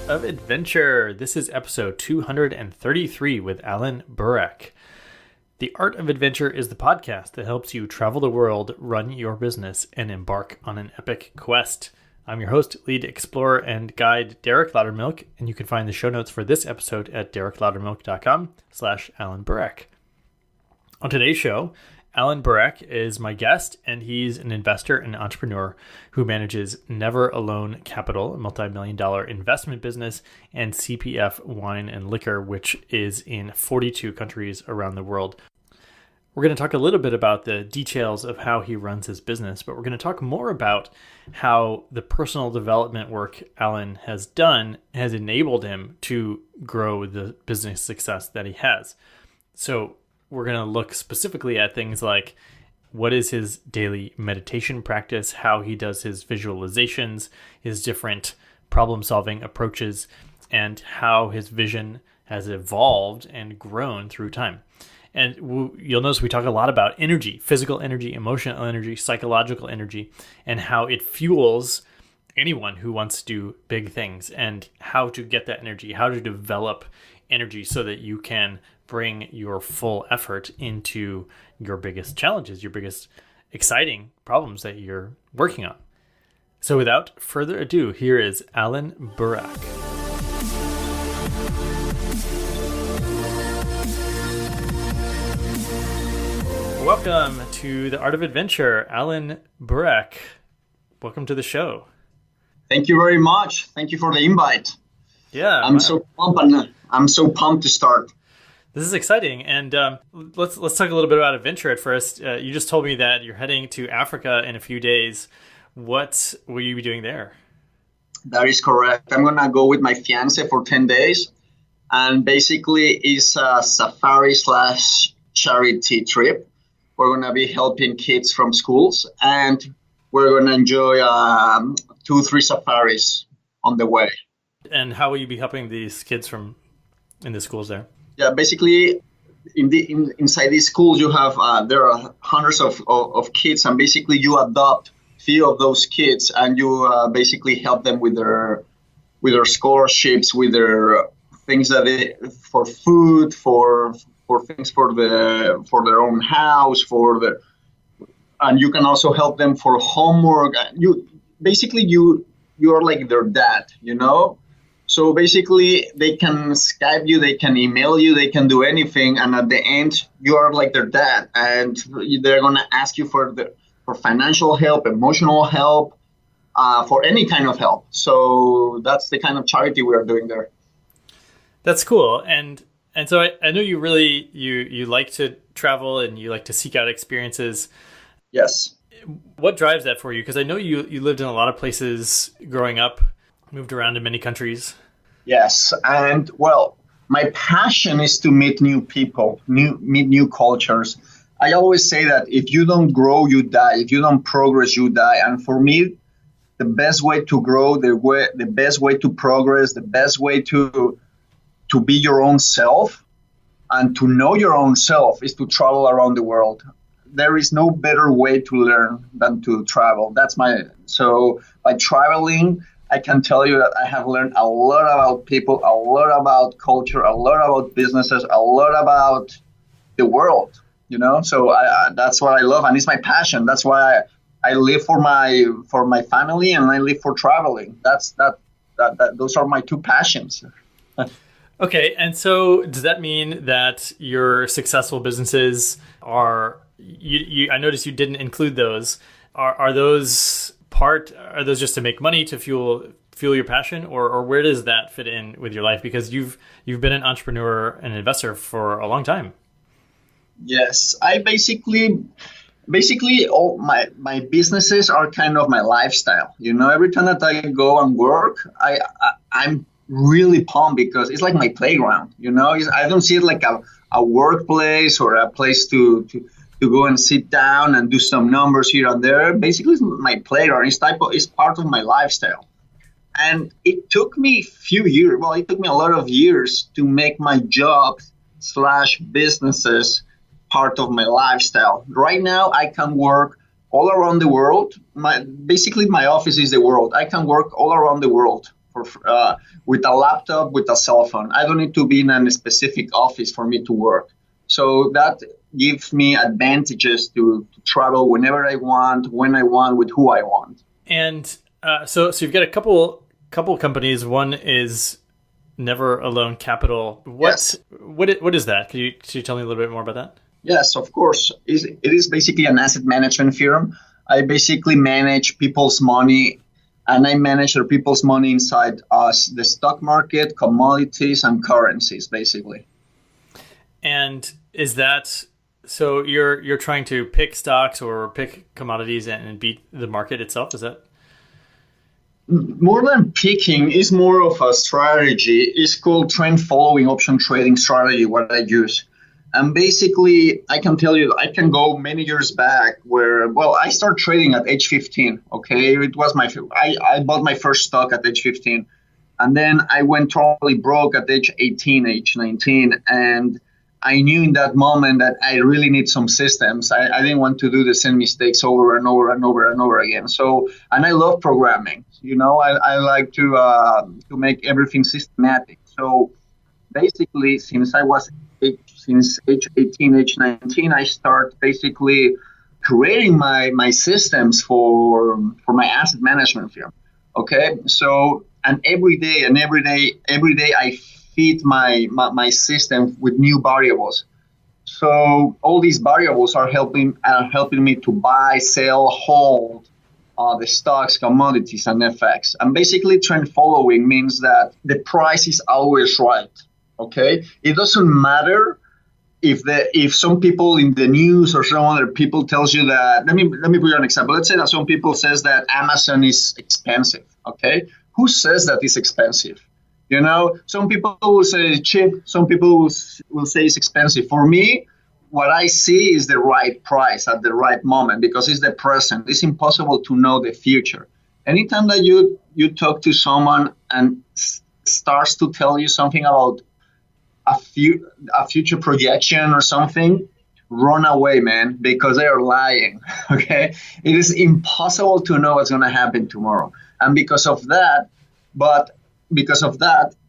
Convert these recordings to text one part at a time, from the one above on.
of Adventure. This is episode 233 with Alan Burak. The Art of Adventure is the podcast that helps you travel the world, run your business, and embark on an epic quest. I'm your host, lead explorer, and guide Derek Loudermilk, and you can find the show notes for this episode at derekloudermilk.com/Alan Burak. On today's show, Alan Burak is my guest, and he's an investor and entrepreneur who manages Never Alone Capital, a multi-million-dollar investment business, and CPF Wine and Liquor, which is in 42 countries around the world. We're going to talk a little bit about the details of how he runs his business, but we're going to talk more about how the personal development work Alan has done has enabled him to grow the business success that he has. So we're going to look specifically at things like what is his daily meditation practice, how he does his visualizations, his different problem-solving approaches, and how his vision has evolved and grown through time. And you'll notice we talk a lot about energy, physical energy, emotional energy, psychological energy, and how it fuels anyone who wants to do big things, and how to get that energy, how to develop energy so that you can bring your full effort into your biggest challenges, your biggest exciting problems that you're working on. So without further ado, here is Alan Burak. Welcome to the Art of Adventure, Alan Burak. Welcome to the show. Thank you very much. Thank you for the invite. Yeah, I'm so pumped to start. This is exciting, and let's talk a little bit about adventure at first. You just told me that you're heading to Africa in a few days. What will you be doing there? That is correct. I'm gonna go with my fiance for 10 days, and basically it's a safari/charity trip. We're gonna be helping kids from schools, and we're gonna enjoy 2-3 safaris on the way. And how will you be helping these kids in the schools there? Yeah, basically, inside these schools, you have there are hundreds of kids, and basically you adopt few of those kids, and you basically help them with their scholarships, with their things for food, for things for their own house, and you can also help them for homework. You are like their dad, you know. So basically, they can Skype you, they can email you, they can do anything, and at the end, you are like their dad, and they're gonna ask you for financial help, emotional help, for any kind of help. So that's the kind of charity we are doing there. That's cool, and so I know you really you like to travel and you like to seek out experiences. Yes. What drives that for you? Because I know you lived in a lot of places growing up. Moved around in many countries. Yes, and well, my passion is to meet new people, meet new cultures. I always say that if you don't grow, you die. If you don't progress, you die. And for me, the best way to grow, the best way to progress, the best way to be your own self and to know your own self is to travel around the world. There is no better way to learn than to travel. So by traveling, I can tell you that I have learned a lot about people, a lot about culture, a lot about businesses, a lot about the world, you know? So that's what I love, and it's my passion. That's why I live for my family, and I live for traveling. Those are my two passions. Okay, and so does that mean that your successful businesses are, I noticed you didn't include those. Are those just to make money, to fuel your passion, or where does that fit in with your life? Because you've been an entrepreneur and investor for a long time. Yes, I basically all my businesses are kind of my lifestyle. You know, every time that I go and work, I'm really pumped because it's like my playground. You know, I don't see it like a workplace or a place to go and sit down and do some numbers here and there. Basically, it's my playground. It's part of my lifestyle. And it took me it took me a lot of years to make my job/businesses part of my lifestyle. Right now, I can work all around the world. My office is the world. I can work all around the world. with a laptop, with a cell phone. I don't need to be in a specific office for me to work. So that gives me advantages to travel whenever I want, when I want, with who I want. And so you've got a couple companies. One is Never Alone Capital. What is that? Could you tell me a little bit more about that? Yes, of course. It is basically an asset management firm. I basically manage people's money, and I manage their people's money inside the stock market, commodities, and currencies, basically. And is that so? You're trying to pick stocks or pick commodities and beat the market itself? Is that more than picking? Is more of a strategy. It's called trend following option trading strategy. What I use. And basically, I can tell you, I can go many years back where, I started trading at age 15, okay? It was I bought my first stock at age 15. And then I went totally broke at age 18, age 19. And I knew in that moment that I really need some systems. I didn't want to do the same mistakes over and over and over and over again. So, and I love programming. I like to make everything systematic. So basically, since age 18, age 19, I start basically creating my systems for my asset management firm. Okay, so and every day I feed my system with new variables. So all these variables are helping me to buy, sell, hold the stocks, commodities, and FX. And basically, trend following means that the price is always right. Okay, it doesn't matter if some people in the news or some other people tells you that. Let me put you an example. Let's say that some people says that Amazon is expensive. Okay, who says that it's expensive? Some people will say it's cheap. Some people will say it's expensive. For me, what I see is the right price at the right moment because it's the present. It's impossible to know the future. Anytime that you talk to someone and starts to tell you something about a future projection or something, run away, man, because they are lying. Okay, it is impossible to know what's going to happen tomorrow, and because of that,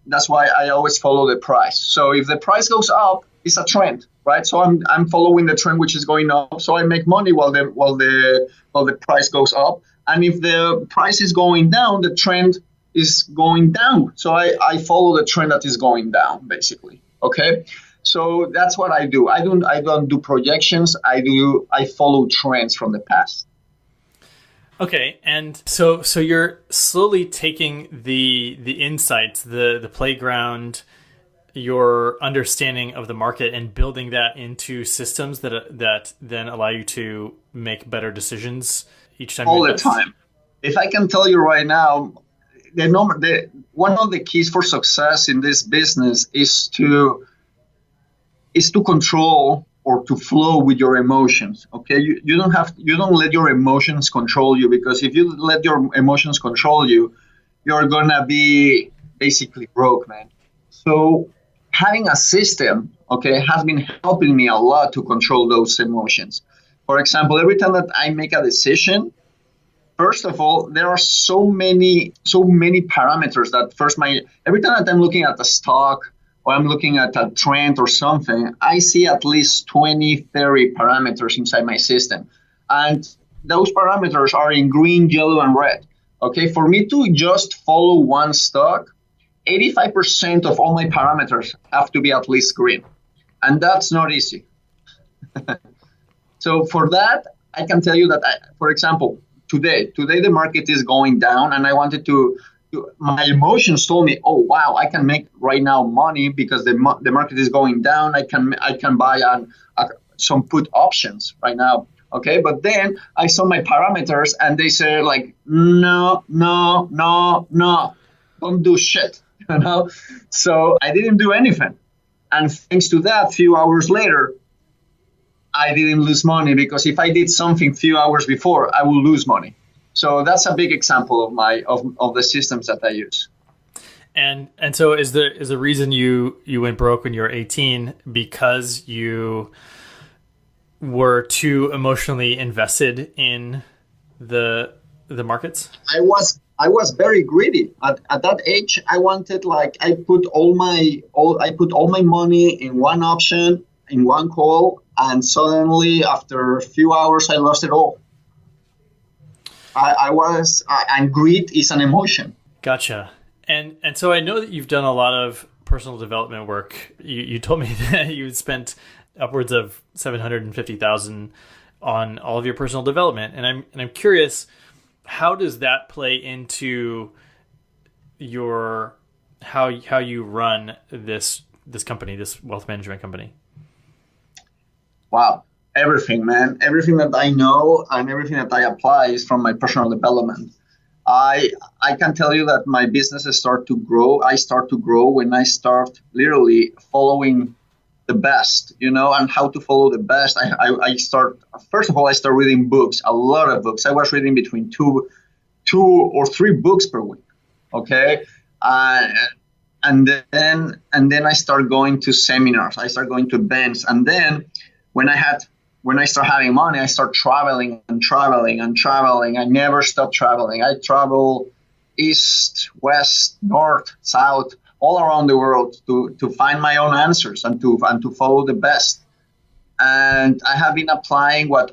that's why I always follow the price. So if the price goes up, it's a trend, right? So I'm following the trend which is going up, so I make money while the price goes up, and if the price is going down, the trend is going down. So I follow the trend that is going down, basically. Okay, so that's what I do. I don't do projections. I follow trends from the past. Okay, and so you're slowly taking the insights, the playground, your understanding of the market, and building that into systems that then allow you to make better decisions each time. All the time. If I can tell you right now, one of the keys for success in this business is to control or to flow with your emotions. Okay, you don't let your emotions control you, because if you let your emotions control you, you're gonna be basically broke, man. So having a system, okay, has been helping me a lot to control those emotions. For example, every time that I make a decision, first of all, there are so many parameters that every time that I'm looking at the stock or I'm looking at a trend or something, I see at least 20, 30 parameters inside my system. And those parameters are in green, yellow, and red. Okay, for me to just follow one stock, 85% of all my parameters have to be at least green. And that's not easy. So for that, I can tell you that, for example, Today the market is going down, and I wanted my emotions told me, oh wow, I can make right now money because the market is going down. I can buy some put options right now. Okay, but then I saw my parameters and they say like, no, don't do shit, So I didn't do anything, and thanks to that, few hours later, I didn't lose money, because if I did something few hours before, I will lose money. So that's a big example of the systems that I use. And so is the reason you went broke when you were 18 because you were too emotionally invested in the markets? I was very greedy at that age. I wanted, like, I put all my money in one option, in one call, and suddenly after a few hours I lost it all. And greed is an emotion. Gotcha. And so I know that you've done a lot of personal development work. You told me that you spent upwards of $750,000 on all of your personal development, and I'm curious, how does that play into your how you run this company, this wealth management company? Wow, everything, man, everything that I know and everything that I apply is from my personal development. I can tell you that my businesses start to grow. I start to grow when I start literally following the best, and how to follow the best. I start, first of all, I start reading books, a lot of books. I was reading between two or three books per week. Okay. And then I start going to seminars. I start going to events. And then when I start having money, I start traveling and traveling and traveling. I never stop traveling. I travel east, west, north, south, all around the world to find my own answers and to follow the best. And I have been applying what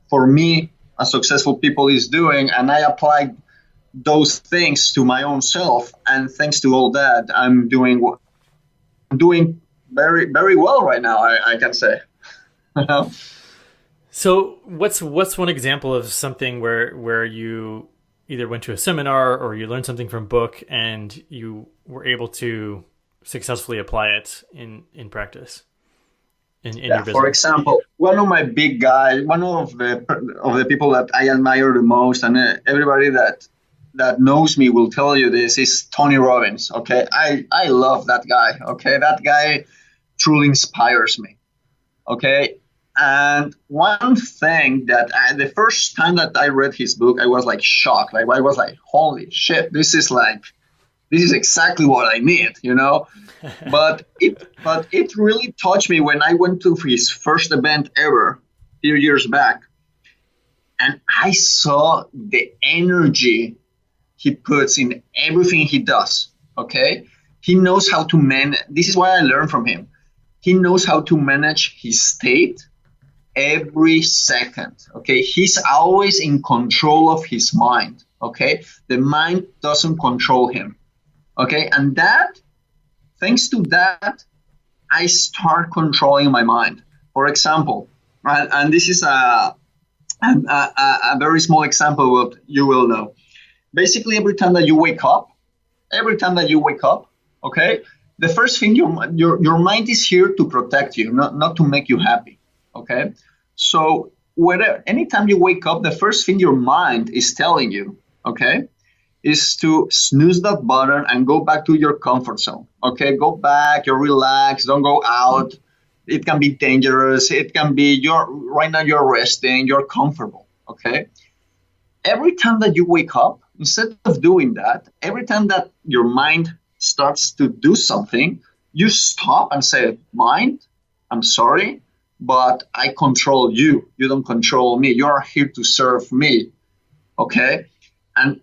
for me a successful people is doing, and I applied those things to my own self. And thanks to all that, I'm doing very, very well right now, I can say. So what's one example of something where you either went to a seminar or you learned something from a book and you were able to successfully apply it in practice in your business? For example, one of my big guys, one of the people that I admire the most, and everybody that knows me will tell you this, is Tony Robbins. Okay, I love that guy. Okay, that guy truly inspires me. Okay. And one thing that the first time that I read his book, I was like shocked. Like, I was like, holy shit, this is exactly what I need, But it really touched me when I went to his first event ever a few years back, and I saw the energy he puts in everything he does. Okay, he knows how to manage. This is what I learned from him. He knows how to manage his state every second. Okay, he's always in control of his mind. Okay, the mind doesn't control him. Okay, and thanks to that, I start controlling my mind. For example, and this is a very small example of what you will know. Basically, every time that you wake up, okay, the first thing, your mind is here to protect you, not to make you happy. Okay, so anytime you wake up, the first thing your mind is telling you, okay, is to snooze that button and go back to your comfort zone. Okay, go back, you're relaxed, don't go out. It can be dangerous. It can be right now you're resting, you're comfortable. Okay, every time that you wake up, instead of doing that, every time that your mind starts to do something, you stop and say, mind, I'm sorry, but I control you. You don't control me. You are here to serve me. Okay? And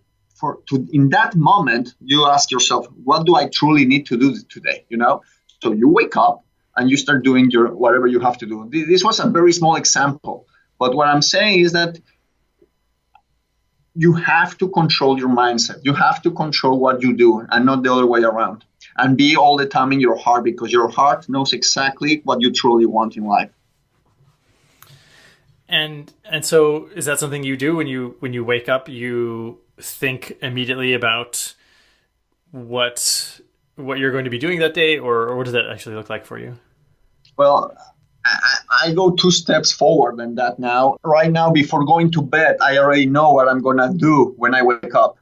in that moment, you ask yourself, what do I truly need to do today? So you wake up and you start doing whatever you have to do. This was a very small example. But what I'm saying is that you have to control your mindset. You have to control what you do and not the other way around. And be all the time in your heart, because your heart knows exactly what you truly want in life. And so is that something you do when you wake up? You think immediately about what you're going to be doing that day, or what does that actually look like for you? Well, I go 2 steps forward than that now. Right now, before going to bed, I already know what I'm going to do when I wake up,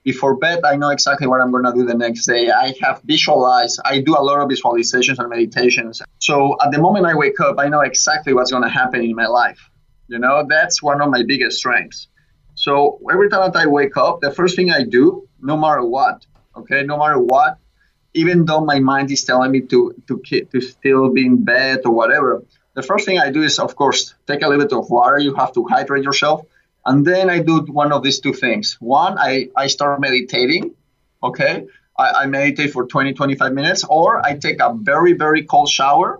Before bed, I know exactly what I'm going to do the next day. I have visualized. I do a lot of visualizations and meditations. So at the moment I wake up, I know exactly what's going to happen in my life. That's one of my biggest strengths. So every time that I wake up, the first thing I do, no matter what, even though my mind is telling me to still be in bed or whatever, the first thing I do is, of course, take a little bit of water. You have to hydrate yourself. And then I do one of these two things. One, I start meditating, okay? I meditate for 20, 25 minutes, or I take a very, very cold shower,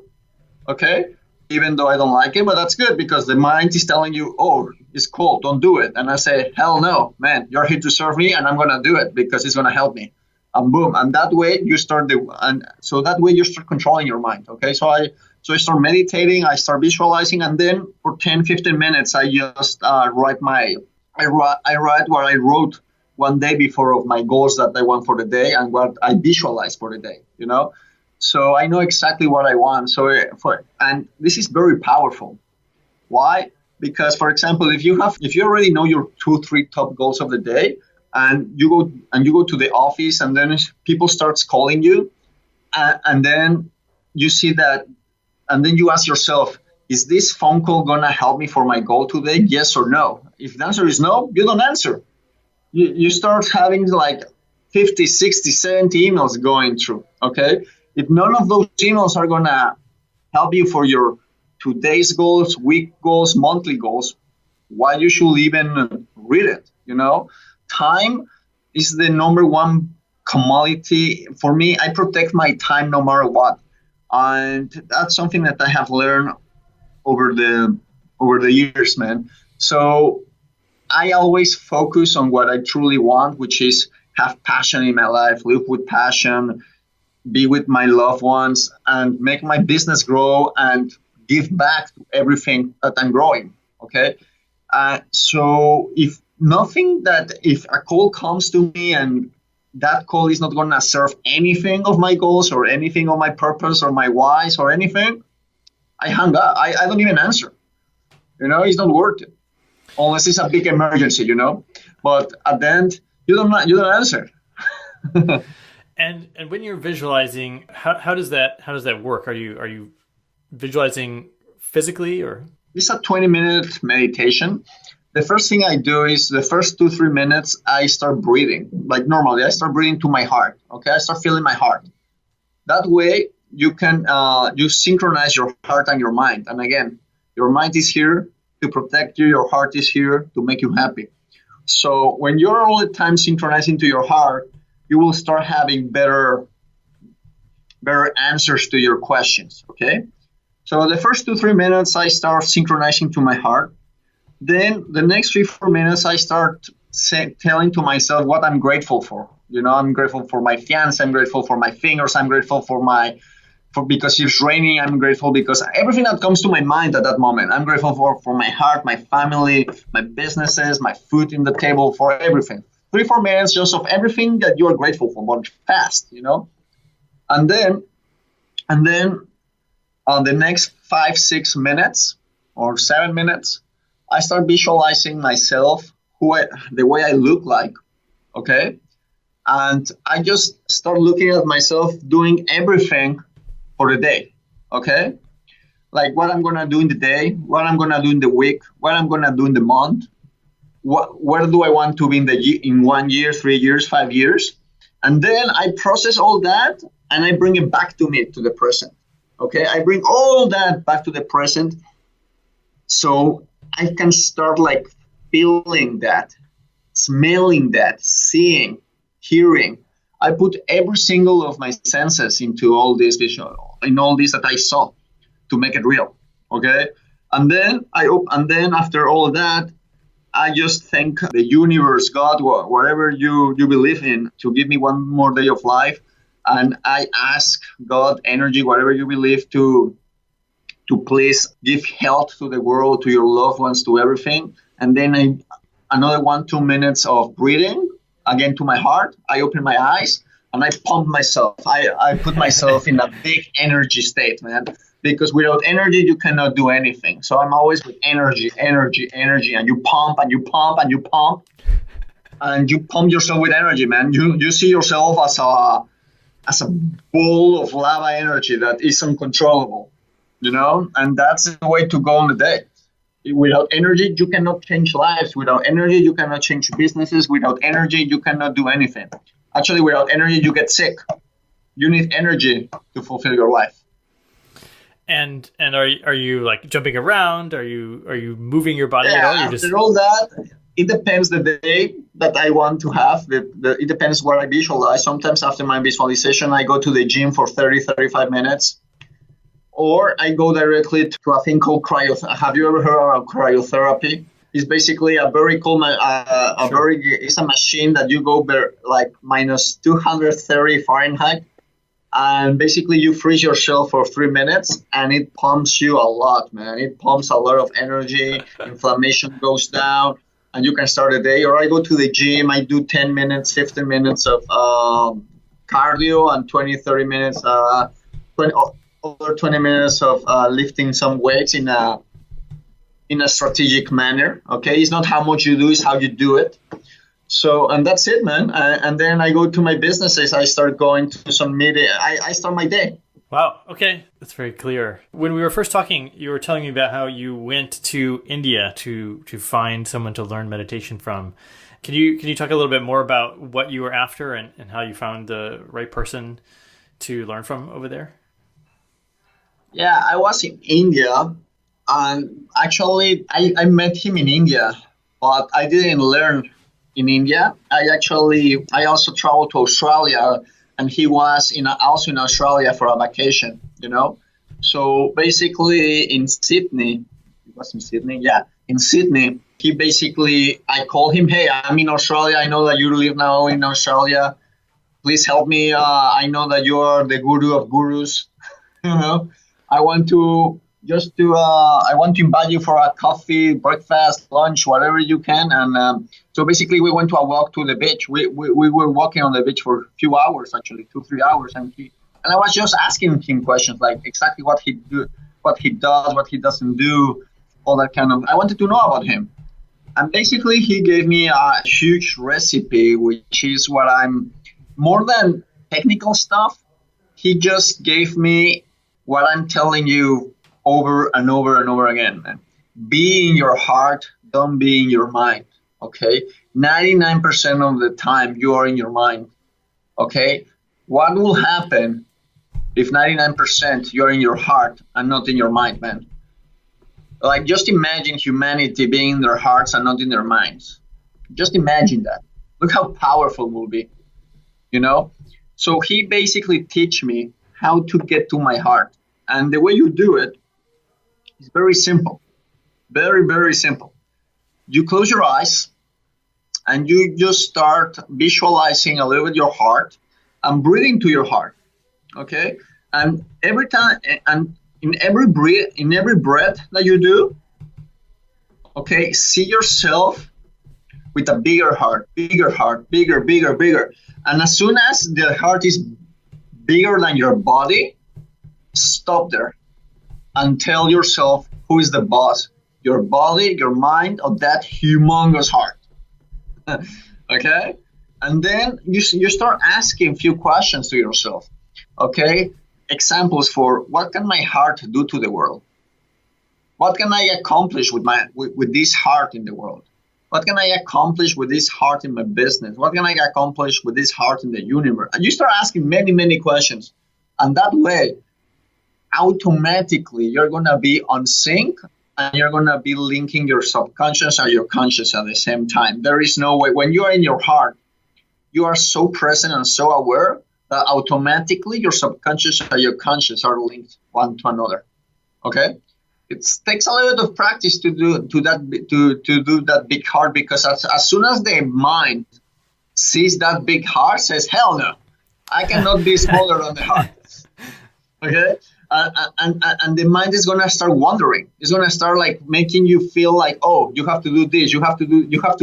okay? Even though I don't like it, but that's good because the mind is telling you, oh, it's cold, don't do it. And I say, hell no, man, you're here to serve me and I'm going to do it because it's going to help me. And boom. And that way you start you start controlling your mind, okay? So I start meditating, I start visualizing, and then for 10, 15 minutes, I just write what I wrote one day before of my goals that I want for the day and what I visualize for the day, you know? So I know exactly what I want. And this is very powerful. Why? Because, for example, if you already know your 2-3 top goals of the day, and you go to the office, and then people starts calling you, and then you see that, and then you ask yourself, is this phone call gonna help me for my goal today? Yes or no? If the answer is no, you don't answer. You start having like 50, 60, 70 emails going through, okay? If none of those emails are going to help you for your today's goals, week goals, monthly goals, why you should even read it, you know? Time is the number one commodity. For me, I protect my time no matter what. And that's something that I have learned over the years, man. So I always focus on what I truly want, which is have passion in my life, live with passion, be with my loved ones, and make my business grow and give back to everything that I'm growing. Okay. So if a call comes to me and that call is not going to serve anything of my goals or anything of my purpose or my whys or anything, I hang up. I don't even answer. You know, it's not worth it. Unless it's a big emergency, you know. But at the end, you don't answer. And when you're visualizing, how does that work? Are you visualizing physically or? It's a 20-minute meditation. The first thing I do is the first 2-3 minutes I start breathing like normally. I start breathing to my heart. Okay, I start feeling my heart. That way you can you synchronize your heart and your mind. And again, your mind is here to protect you. Your heart is here to make you happy. So when you're all the time synchronizing to your heart, you will start having better answers to your questions. Okay. So the first 2-3 minutes, I start synchronizing to my heart. Then the next 3-4 minutes, I start telling to myself what I'm grateful for. You know, I'm grateful for my fiance. I'm grateful for my fingers. I'm grateful for because it's raining. I'm grateful because everything that comes to my mind at that moment. I'm grateful for my heart, my family, my businesses, my food in the table, for everything. 3-4 minutes just of everything that you are grateful for, but fast, you know. And then on the next 5-6 minutes or 7 minutes, I start visualizing myself, the way I look like, okay? And I just start looking at myself doing everything for the day, okay? Like what I'm going to do in the day, what I'm going to do in the week, what I'm going to do in the month, where do I want to be in 1 year, 3 years, 5 years? And then I process all that and I bring it back to the present, okay? I bring all that back to the present so I can start like feeling that, smelling that, seeing, hearing. I put every single of my senses into all this visual, in all this that I saw to make it real. Okay. And then after all of that, I just thank the universe, God, whatever you believe in, to give me one more day of life. And I ask God, energy, whatever you believe, to please give health to the world, to your loved ones, to everything. And then another 1-2 minutes of breathing, again to my heart. I open my eyes and I pump myself. I put myself in a big energy state, man. Because without energy, you cannot do anything. So I'm always with energy. And you pump and you pump and you pump. And you pump yourself with energy, man. You see yourself as a ball of lava energy that is uncontrollable. You know, and that's the way to go on the day. Without energy, you cannot change lives. Without energy, you cannot change businesses. Without energy, you cannot do anything. Actually, without energy, you get sick. You need energy to fulfill your life. And are you like jumping around? Are you moving your body at all? You're After all that, it depends the day that I want to have. It depends what I visualize. Sometimes after my visualization, I go to the gym for 35 minutes. Or I go directly to a thing called cryotherapy. Have you ever heard of cryotherapy? It's basically a very cool, it's a machine that you go like minus 230 Fahrenheit. And basically you freeze yourself for 3 minutes and it pumps you a lot, man. It pumps a lot of energy, inflammation goes down, and you can start a day. Or I go to the gym, I do 10 minutes, 15 minutes of cardio and 30 minutes, 20 minutes of lifting some weights in a strategic manner. Okay, it's not how much you do, it's how you do it. So, and that's it, man. And then I go to my businesses. I start going to some meeting. I start my day. Wow. Okay. That's very clear. When we were first talking, you were telling me about how you went to India to find someone to learn meditation from. Can you talk a little bit more about what you were after and how you found the right person to learn from over there? Yeah, I was in India, and actually I met him in India, but I didn't learn in India. I also traveled to Australia, and he was also in Australia for a vacation, So basically in Sydney, he basically, I called him, hey, I'm in Australia. I know that you live now in Australia. Please help me. I know that you are the guru of gurus. I want to invite you for a coffee, breakfast, lunch, whatever you can. And so basically we went to a walk to the beach. We were walking on the beach for a few hours, actually, 2-3 hours. And I was just asking him questions like exactly what he does, what he doesn't do, all that kind of. I wanted to know about him. And basically he gave me a huge recipe, which is what I'm more than technical stuff. He just gave me what I'm telling you over and over and over again, man. Be in your heart, don't be in your mind, okay? 99% of the time you are in your mind, okay? What will happen if 99% you're in your heart and not in your mind, man? Like, just imagine humanity being in their hearts and not in their minds. Just imagine that. Look how powerful it will be, So he basically teach me how to get to my heart. And the way you do it is very simple. Very, very simple. You close your eyes and you just start visualizing a little bit your heart and breathing to your heart. Okay? And every time and in every breath that you do, okay, see yourself with a bigger heart, bigger, bigger. And as soon as the heart is bigger than your body, stop there and tell yourself who is the boss, your body, your mind, or that humongous heart. Okay? And then you start asking a few questions to yourself. Okay? Examples for what can my heart do to the world? What can I accomplish with this heart in the world? What can I accomplish with this heart in my business? What can I accomplish with this heart in the universe? And you start asking many, many questions. And that way, automatically, you're going to be on sync and you're going to be linking your subconscious and your conscious at the same time. There is no way. When you are in your heart, you are so present and so aware that automatically your subconscious and your conscious are linked one to another. Okay? It takes a little bit of practice to do that big heart, because as soon as the mind sees that big heart, says, hell no, I cannot be smaller than the heart. Okay? And the mind is going to start wondering. It's going to start like making you feel like, oh, you have to do this. You have to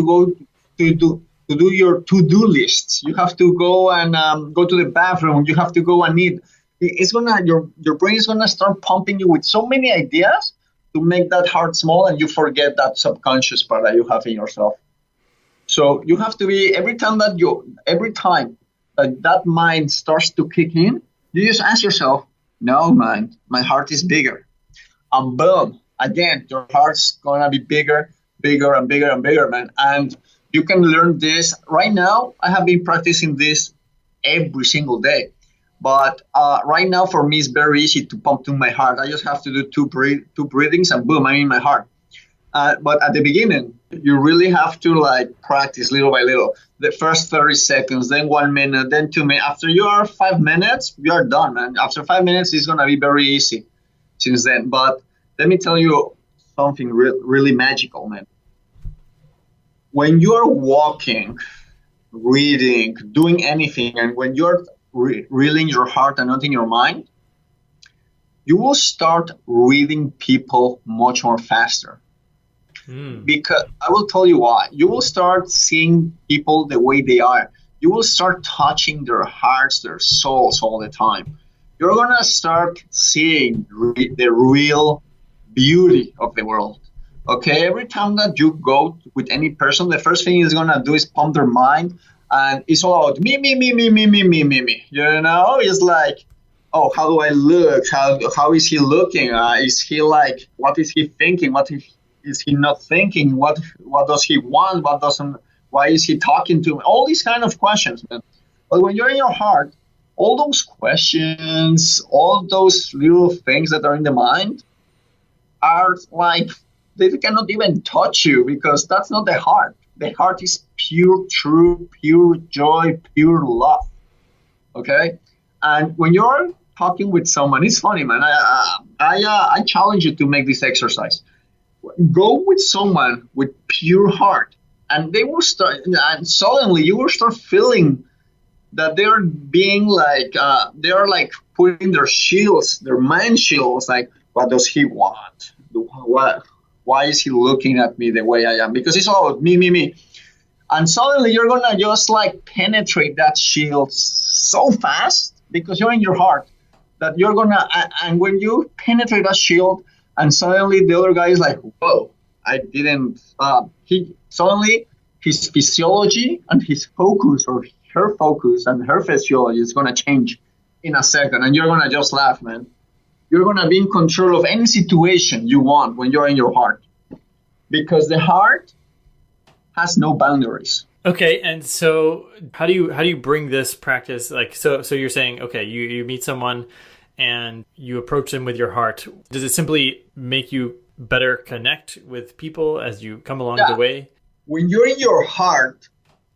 go to do your to-do lists. You have to go and go to the bathroom. You have to go and eat. Your brain is going to start pumping you with so many ideas to make that heart small, and you forget that subconscious part that you have in yourself. So you have to be, every time that mind starts to kick in, you just ask yourself, no, mind, my heart is bigger. And boom, again, your heart's going to be bigger, and bigger, man. And you can learn this. Right now, I have been practicing this every single day. But right now, for me, it's very easy to pump to my heart. I just have to do two breathings, and boom, I'm in my heart. But at the beginning, you really have to like practice little by little. The first 30 seconds, then 1 minute, then 2 minutes. After you are 5 minutes, you are done, man. After 5 minutes, it's gonna be very easy since then. But let me tell you something really magical, man. When you are walking, reading, doing anything, and when you're really in your heart and not in your mind, you will start reading people much more faster. Because I will tell you why. You will start seeing people the way they are. You will start touching their hearts, their souls all the time. You're going to start seeing the real beauty of the world. Okay, every time that you go with any person, the first thing he's going to do is pump their mind. And it's all about me. You know, it's like, oh, how do I look? How is he looking? Is he like, what is he thinking? Is he not thinking? What does he want? What doesn't? Why is he talking to me? All these kind of questions, man. But when you're in your heart, all those questions, all those little things that are in the mind are like, they cannot even touch you because that's not the heart. The heart is pure truth, pure joy, pure love. Okay? And when you're talking with someone, it's funny, man. I challenge you to make this exercise. Go with someone with pure heart, and they will start, and suddenly you will start feeling that they're being like, they are like putting their shields, their mind shields, like, what does he want? Why is he looking at me the way I am? Because it's all me. And suddenly you're going to just like penetrate that shield so fast because you're in your heart that you're going to, and when you penetrate that shield, and suddenly the other guy is like, whoa, I didn't, suddenly his physiology and his focus or her focus and her physiology is going to change in a second. And you're going to just laugh, man. You're going to be in control of any situation you want when you're in your heart. Because the heart has no boundaries. Okay, and so how do you bring this practice? Like, so you're saying, okay, you meet someone and you approach them with your heart. Does it simply make you better connect with people as you come along the way? When you're in your heart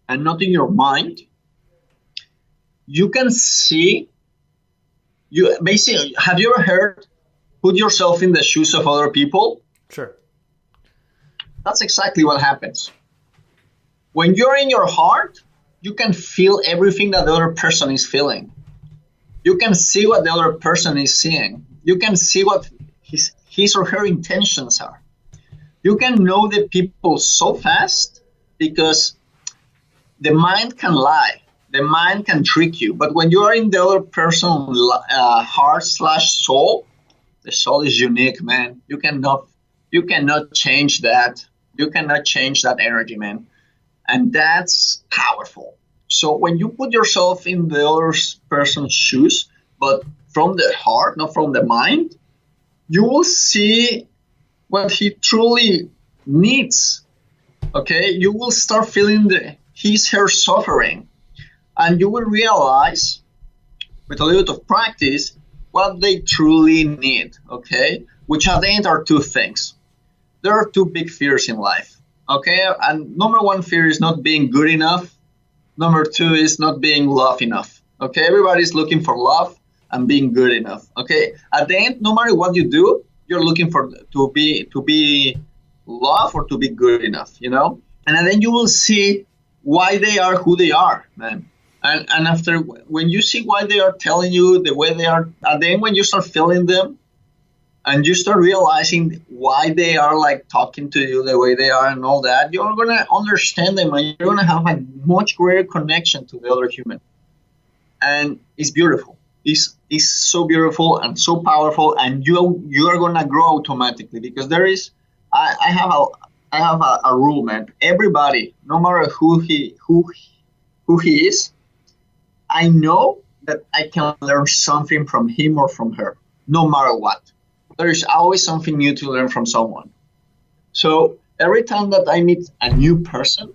and not in your mind, you can see, you basically, have you ever heard, put yourself in the shoes of other people? Sure. That's exactly what happens. When you're in your heart, you can feel everything that the other person is feeling. You can see what the other person is seeing. You can see what his or her intentions are. You can know the people so fast because the mind can lie. The mind can trick you. But when you are in the other person's heart/soul, the soul is unique, man. You cannot change that. You cannot change that energy, man. And that's powerful. So when you put yourself in the other person's shoes, but from the heart, not from the mind, you will see what he truly needs. Okay? You will start feeling her suffering. And you will realize, with a little bit of practice, what they truly need. Okay? Which at the end are two things. There are two big fears in life. Okay? And number one fear is not being good enough. Number two is not being loved enough. Okay, everybody's looking for love and being good enough. Okay, at the end, no matter what you do, you're looking for to be loved or to be good enough. You know, and then you will see why they are who they are, man. And after when you see why they are telling you the way they are, and then when you start feeling them, and you start realizing why they are like talking to you the way they are and all that, you're going to understand them and you're going to have a much greater connection to the other human. And it's beautiful. It's so beautiful and so powerful, and you are going to grow automatically because there is, I have a rule, man. Everybody, no matter who he is, I know that I can learn something from him or from her, no matter what. There is always something new to learn from someone. So every time that I meet a new person,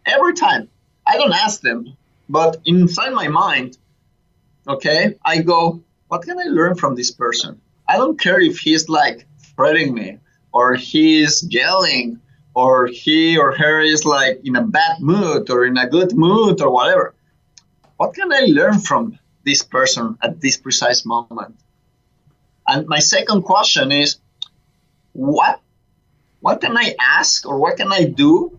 every time, I don't ask them, but inside my mind, okay, I go, what can I learn from this person? I don't care if he's like threatening me or he's yelling or he or her is like in a bad mood or in a good mood or whatever. What can I learn from this person at this precise moment? And my second question is, what can I ask or what can I do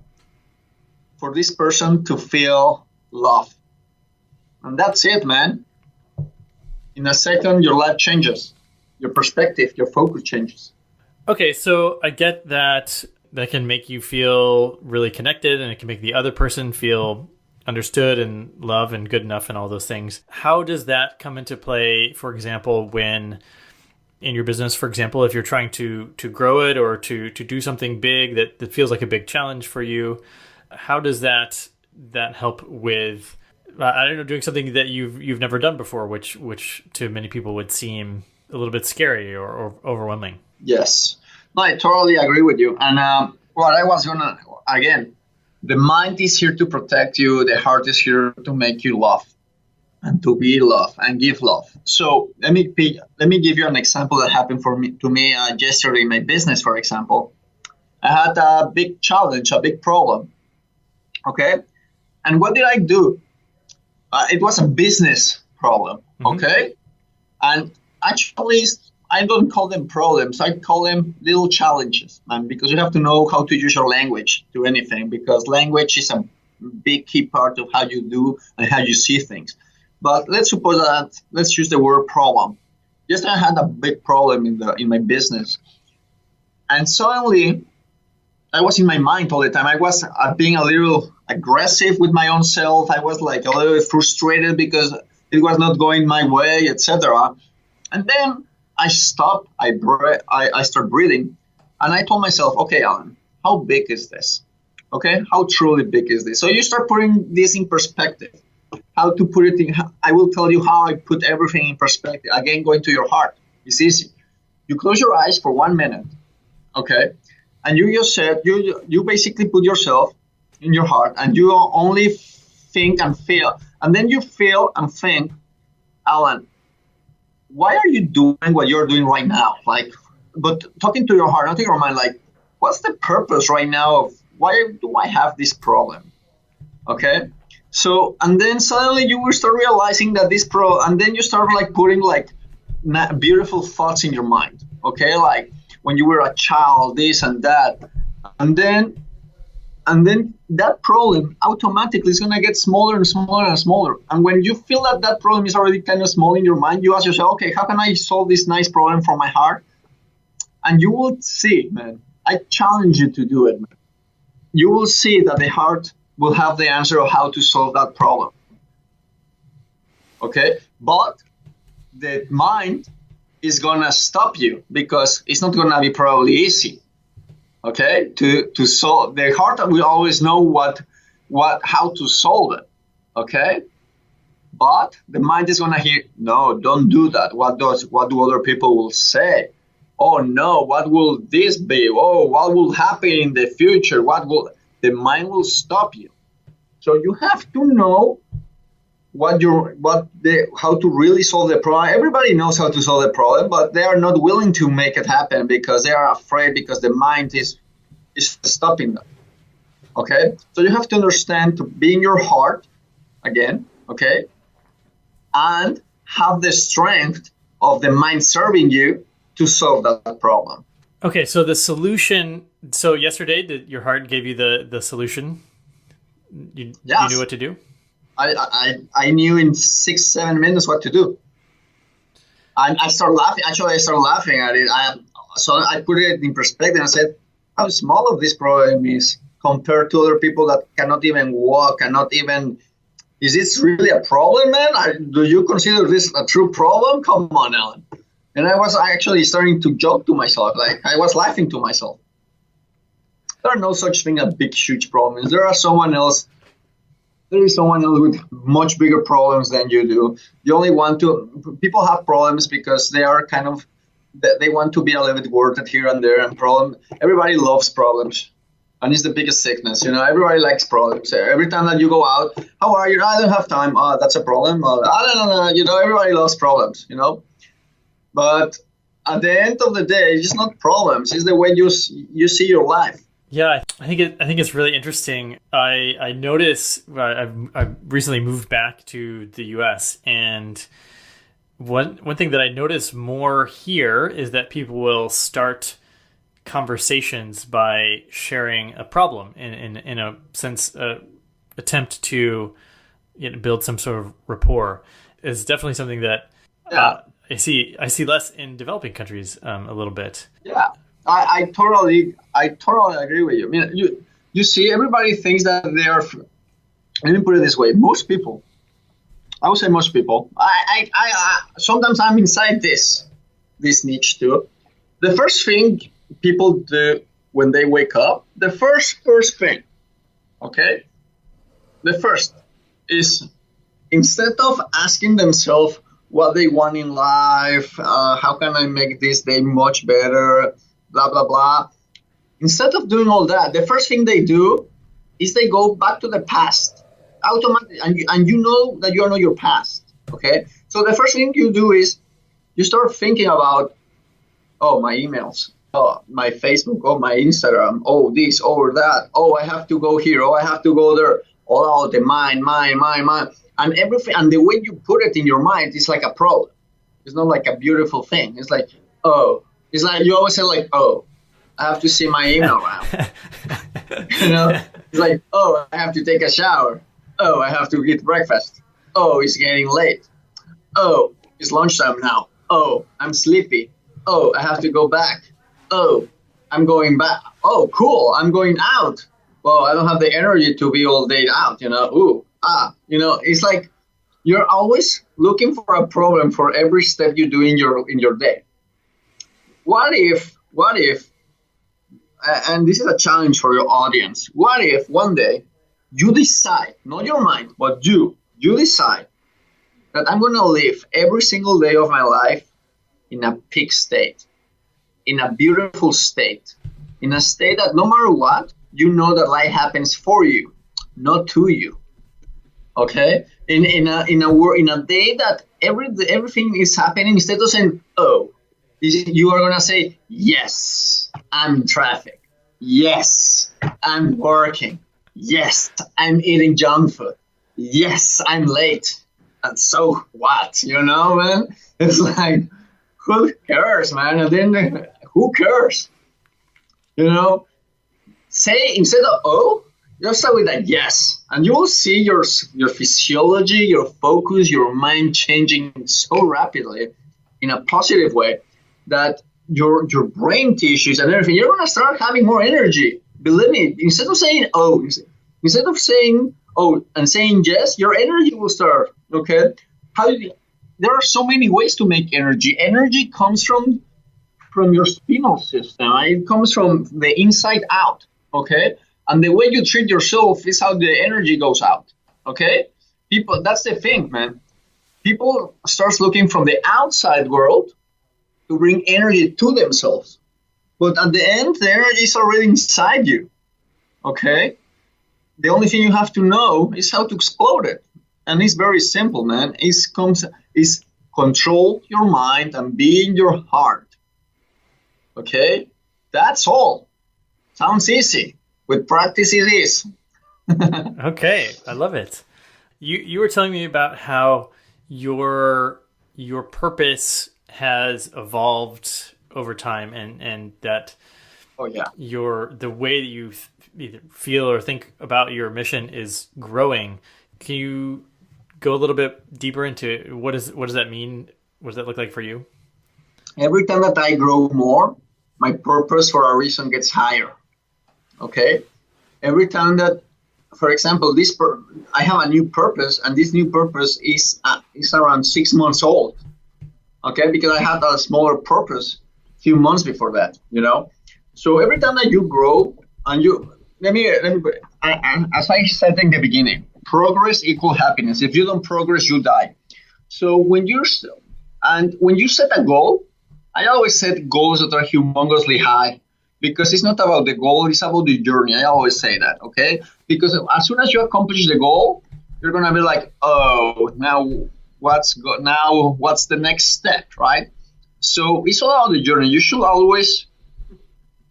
for this person to feel love? And that's it, man. In a second, your life changes, your perspective, your focus changes. Okay, so I get that can make you feel really connected, and it can make the other person feel understood and loved and good enough and all those things. How does that come into play, for example, when in your business, for example, if you're trying to grow it or to do something big that feels like a big challenge for you? How does that help with, I don't know, doing something that you've never done before, which to many people would seem a little bit scary or overwhelming? Yes, no, I totally agree with you. And what I was gonna, again, the mind is here to protect you. The heart is here to make you laugh and to be loved and give love. So let me give you an example that happened to me yesterday in my business. For example, I had a big challenge, a big problem. Okay, and what did I do? It was a business problem. Okay, and actually, I don't call them problems. I call them little challenges, man, because you have to know how to use your language to anything, because language is a big key part of how you do and how you see things. But let's use the word problem. Yesterday I had a big problem in my business, and suddenly I was in my mind all the time. I was being a little aggressive with my own self. I was like a little bit frustrated because it was not going my way, etc. And then I stopped, I start breathing, and I told myself, okay, Alan, how big is this? Okay, how truly big is this? So you start putting this in perspective. How to put it in, I will tell you how I put everything in perspective. Again, going to your heart. It's easy. You close your eyes for 1 minute, okay? And you just said, you basically put yourself in your heart and you only think and feel. And then you feel and think, Alan, why are you doing what you're doing right now? Like, but talking to your heart, not to your mind, like, what's the purpose right now of why do I have this problem? Okay. So, and then suddenly you will start realizing that and then you start like putting like beautiful thoughts in your mind. Okay. Like when you were a child, this and that. And then that problem automatically is going to get smaller and smaller and smaller. And when you feel that problem is already kind of small in your mind, you ask yourself, okay, how can I solve this nice problem from my heart? And you will see, man, I challenge you to do it, man. You will see that the heart will have the answer of how to solve that problem. Okay? But the mind is going to stop you because it's not going to be probably easy. Okay, to solve. The heart will always know how to solve it. Okay, but the mind is gonna hear, no, don't do that. What do other people will say? Oh no, what will this be? Oh, what will happen in the future? The mind will stop you. So you have to know how to really solve the problem. Everybody knows how to solve the problem, but they are not willing to make it happen because they are afraid, because the mind is stopping them. Okay? So you have to understand to be in your heart again, okay? And have the strength of the mind serving you to solve that problem. Okay, so the solution, so yesterday your heart gave you the solution. You knew what to do? I knew in 6-7 minutes what to do. And I started laughing. Actually, I started laughing at it. So I put it in perspective and I said, how small of this problem is compared to other people that cannot even walk, is this really a problem, man? Do you consider this a true problem? Come on, Alan. And I was actually starting to joke to myself. Like, I was laughing to myself. There are no such thing as big, huge problems. There is someone else with much bigger problems than you do. People have problems because they are they want to be a little bit worth it here and there. And everybody loves problems. And it's the biggest sickness. Everybody likes problems. Every time that you go out, how are you? I don't have time. That's a problem. I don't know. Everybody loves problems. But at the end of the day, it's not problems. It's the way you see your life. Yeah, I think it's really interesting. I notice I've recently moved back to the U.S. and one thing that I notice more here is that people will start conversations by sharing a problem in a sense, attempt to build some sort of rapport. Is definitely something that I see less in developing countries a little bit. Yeah. I totally agree with you. I mean, you see, everybody thinks that they are. Let me put it this way: most people, I would say most people. I sometimes I'm inside this niche too. The first thing people do when they wake up, the first thing, okay, the first is instead of asking themselves what they want in life, how can I make this day much better, blah, blah, blah. Instead of doing all that, the first thing they do is they go back to the past automatically, and you know that you know your past, okay? So the first thing you do is you start thinking about, oh, my emails, oh, my Facebook, oh, my Instagram, oh, this, oh, that, oh, I have to go here, oh, I have to go there, oh, the mine. And everything, and the way you put it in your mind is like a problem. It's not like a beautiful thing. It's like, oh. It's like you always say, like, oh, I have to see my email now. It's like, oh, I have to take a shower. Oh, I have to eat breakfast. Oh, it's getting late. Oh, it's lunchtime now. Oh, I'm sleepy. Oh, I have to go back. Oh, I'm going back. Oh, cool, I'm going out. Well, I don't have the energy to be all day out, It's like you're always looking for a problem for every step you do in your day. What if, and this is a challenge for your audience, what if one day you decide, not your mind, but you decide that I'm going to live every single day of my life in a peak state, in a beautiful state, in a state that no matter what, you know that life happens for you, not to you. Okay? In a day that everything is happening, instead of saying, oh, you are going to say, yes, I'm in traffic. Yes, I'm working. Yes, I'm eating junk food. Yes, I'm late. And so what? Man? It's like, who cares, man? And then who cares? Say, instead of, oh, just start with that yes. And you will see your physiology, your focus, your mind changing so rapidly in a positive way that your brain tissues and everything, you're going to start having more energy. Believe me, instead of saying oh and saying yes, your energy will start, okay? There are so many ways to make energy. Energy comes from your spinal system. It comes from the inside out, okay? And the way you treat yourself is how the energy goes out, okay? People, that's the thing, man. People start looking from the outside world to bring energy to themselves. But at the end, the energy is already inside you, okay? The only thing you have to know is how to explode it. And it's very simple, man. It's control your mind and be in your heart, okay? That's all. Sounds easy. With practice, it is. Okay, I love it. You were telling me about how your purpose has evolved over time, and that the way that you either feel or think about your mission is growing. Can you go a little bit deeper into what does that mean? What does that look like for you? Every time that I grow more, my purpose for a reason gets higher. Okay? Every time that, for example, I have a new purpose, and this new purpose is around 6 months old. Okay? Because I had a smaller purpose a few months before that, So every time that you grow, and let me as I said in the beginning, progress equals happiness. If you don't progress, you die. So when you set a goal, I always set goals that are humongously high. because it's not about the goal, it's about the journey. I always say that, okay? Because as soon as you accomplish the goal, you're gonna be like, oh, now what's the next step, right? So it's all about the journey. You should always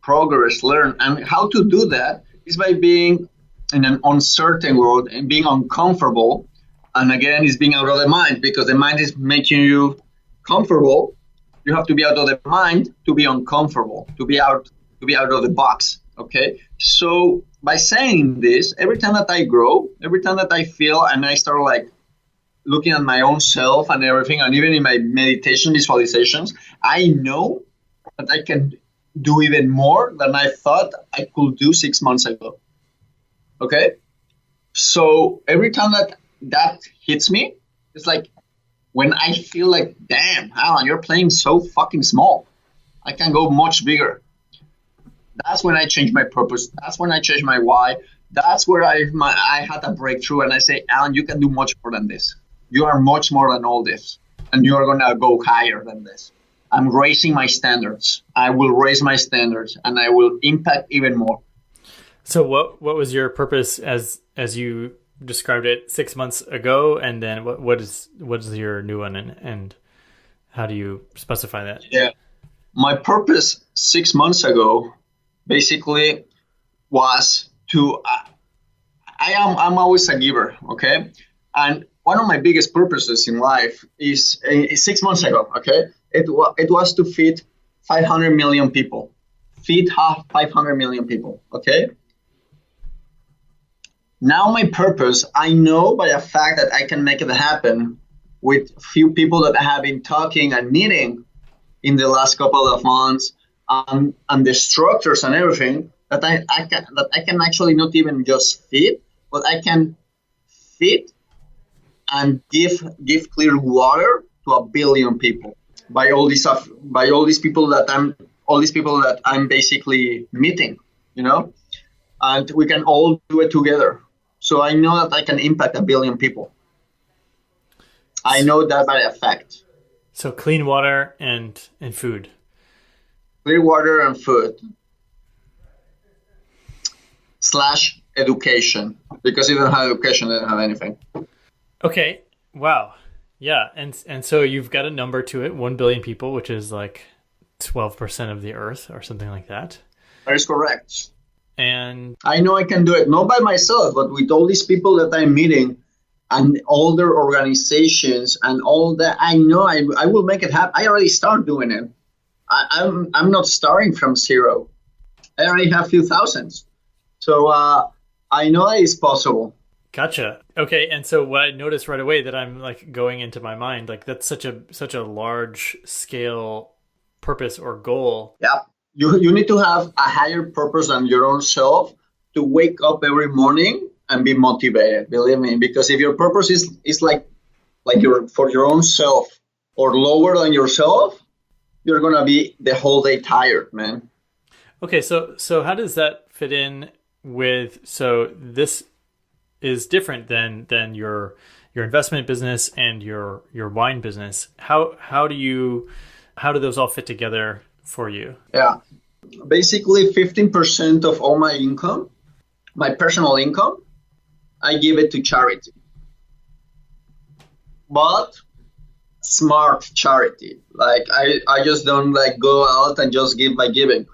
progress, learn, and how to do that is by being in an uncertain world and being uncomfortable. And again, it's being out of the mind, because the mind is making you comfortable. You have to be out of the mind to be uncomfortable, to be out of the box. Okay. So by saying this, every time that I grow, every time that I feel and I start like looking at my own self and everything, and even in my meditation visualizations, I know that I can do even more than I thought I could do 6 months ago. Okay. So every time that hits me, it's like when I feel like, damn, Alan, you're playing so fucking small. I can go much bigger. That's when I change my purpose. That's when I change my why. That's where I had a breakthrough, and I say, Alan, you can do much more than this. You are much more than all this, and you are going to go higher than this. I'm raising my standards. I will raise my standards, and I will impact even more. So what was your purpose as you described it 6 months ago, and then what is your new one, and how do you specify that? Yeah, my purpose 6 months ago basically was to I'm always a giver, okay? And one of my biggest purposes in life is 6 months ago, okay? It was to feed 500 million people. Feed 500 million people, okay? Now my purpose, I know by a fact that I can make it happen with few people that I have been talking and meeting in the last couple of months, and the structures and everything, that I can actually not even just feed, but I can feed and give clear water to 1 billion people by all these people that I'm basically meeting, you know, and we can all do it together. So I know that I can impact 1 billion people. I know that by a fact. So clean water and food. Clean water and food. / education. Because if you don't have education, you don't have anything. Okay. Wow. Yeah. And so you've got a number to it, 1 billion people, which is like 12% of the earth or something like that. That is correct. And I know I can do it, not by myself, but with all these people that I'm meeting and all their organizations and all that. I know I will make it happen. I already started doing it. I'm not starting from zero. I already have a few thousands. So I know that it's possible. Gotcha. Okay. And so what I noticed right away that I'm like going into my mind, like that's such a large scale purpose or goal. Yeah. You need to have a higher purpose than your own self to wake up every morning and be motivated. Believe me, because if your purpose is like for your own self or lower than yourself, you're gonna be the whole day tired, man. Okay, so how does that fit in with? So this is different than your investment business and your wine business. How do those all fit together for you? Yeah, basically 15% of all my income, my personal income, I give it to charity. But smart charity. Like I just don't like go out and just give by giving.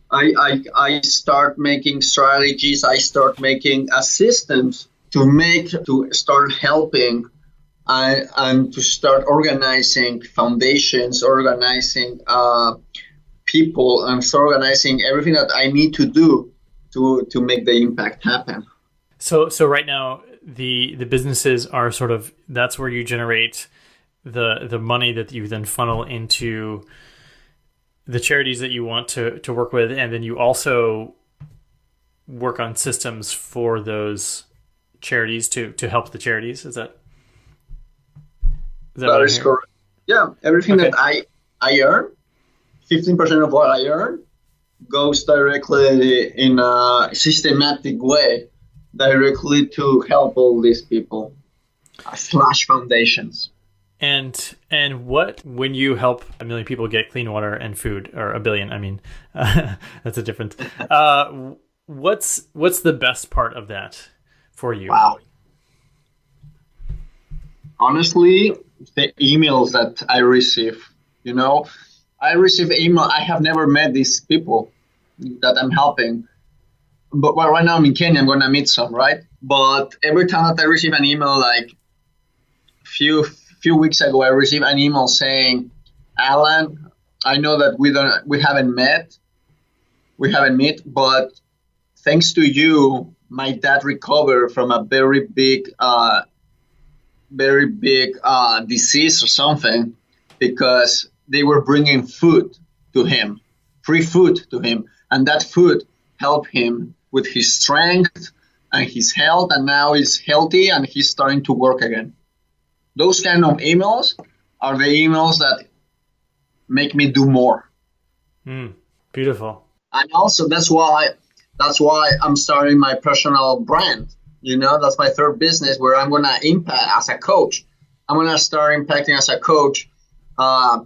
I start making strategies. I start making systems to start helping and to start organizing foundations, organizing people, and start organizing everything that I need to do to make the impact happen. So right now the businesses are sort of, that's where you generate the money that you then funnel into the charities that you want to work with, and then you also work on systems for those charities to help the charities. Is that is correct? Yeah, everything that I earn, 15% of what I earn goes directly in a systematic way directly to help all these people / foundations. And what, when you help 1 million people get clean water and food, or 1 billion, I mean, that's a difference. What's the best part of that for you? Wow. Honestly, the emails that I receive, I receive email. I have never met these people that I'm helping. But well, right now I'm in Kenya, I'm going to meet some, right? But every time that I receive an email, like few weeks ago, I received an email saying, Alan, I know that we haven't met, but thanks to you, my dad recovered from a very big disease or something, because they were bringing food to him, free food to him, and that food helped him with his strength and his health, and now he's healthy and he's starting to work again. Those kind of emails are the emails that make me do more. Beautiful. And also that's why I'm starting my personal brand. That's my third business, where I'm going to impact as a coach. I'm going to start impacting as a coach,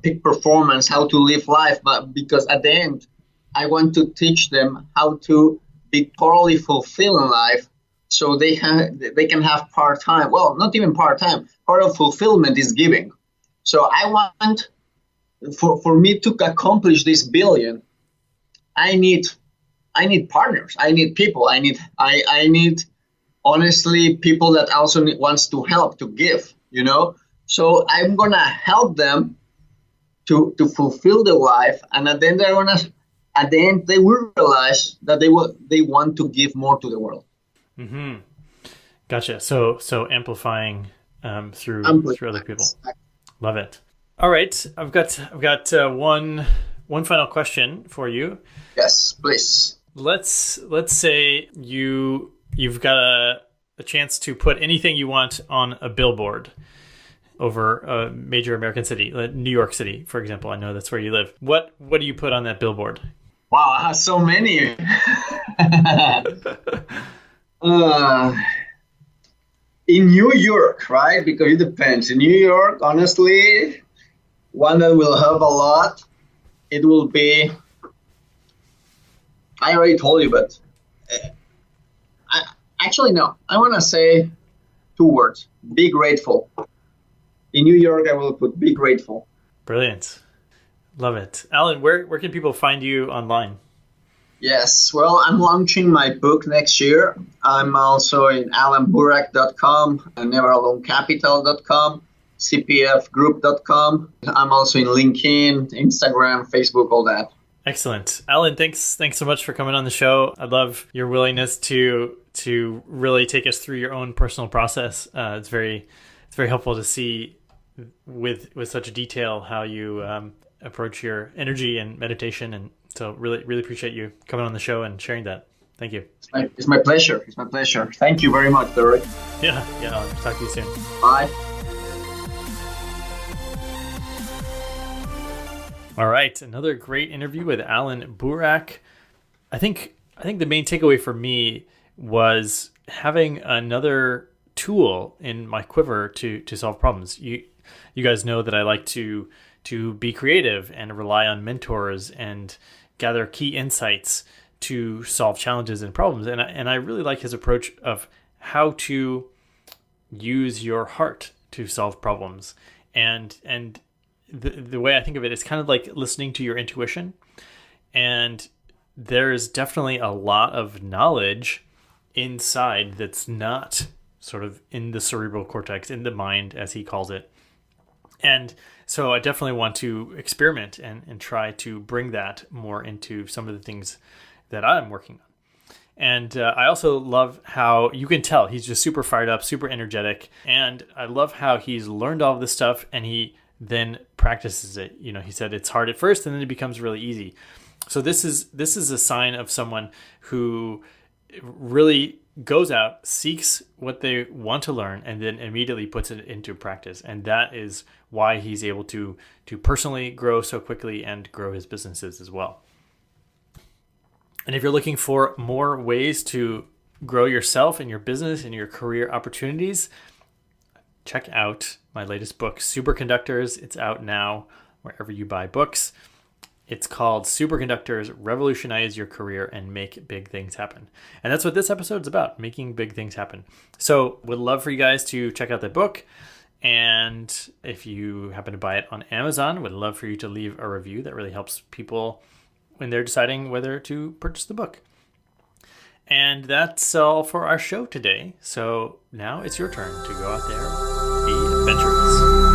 peak performance, how to live life. But because at the end, I want to teach them how to be totally fulfilled in life, so they can have part-time. Well, not even part-time. Part of fulfillment is giving. So I want, for me to accomplish this billion, I need partners. I need people. I need honestly people that also wants to help, to give. So I'm gonna help them to fulfill their life, and at the end they will realize that they want to give more to the world. Mm-hmm. Gotcha. So amplifying through other people. Love it. All right, I've got one final question for you. Yes, please. Let's say you've got a chance to put anything you want on a billboard over a major American city, like New York City, for example. I know that's where you live. What do you put on that billboard? Wow, I have so many. In New York, right? Because it depends. In New York, honestly, one that will help a lot, it will be, I already told you, but no. I want to say 2 words: be grateful. In New York, I will put be grateful. Brilliant. Love it. Alan, where can people find you online? Yes, well, I'm launching my book next year. I'm also in alanburak.com and neveralonecapital.com, cpfgroup.com. I'm also in LinkedIn, Instagram, Facebook, all that. Excellent. Alan, thanks so much for coming on the show. I love your willingness to really take us through your own personal process. It's very helpful to see with such detail how you approach your energy and meditation, and so really appreciate you coming on the show and sharing that. Thank you. It's my pleasure. Thank you very much, Burak. Yeah. I'll talk to you soon. Bye. All right, another great interview with Alan Burak. I think the main takeaway for me was having another tool in my quiver to solve problems. You guys know that I like to be creative and rely on mentors and gather key insights to solve challenges and problems. And I really like his approach of how to use your heart to solve problems. And the way I think of it is kind of like listening to your intuition. And there's definitely a lot of knowledge inside that's not sort of in the cerebral cortex, in the mind, as he calls it. And so I definitely want to experiment and try to bring that more into some of the things that I'm working on. And I also love how you can tell he's just super fired up, super energetic. And I love how he's learned all of this stuff and he then practices it. He said it's hard at first and then it becomes really easy. So this is a sign of someone who really goes out, seeks what they want to learn, and then immediately puts it into practice. And that is why he's able to personally grow so quickly and grow his businesses as well. And if you're looking for more ways to grow yourself and your business and your career opportunities, check out my latest book, Superconductors. It's out now wherever you buy books. It's called Superconductors, Revolutionize Your Career and Make Big Things Happen. And that's what this episode is about, making big things happen. So would love for you guys to check out the book. And if you happen to buy it on Amazon, would love for you to leave a review. That really helps people when they're deciding whether to purchase the book. And that's all for our show today. So now it's your turn to go out there, be adventurous.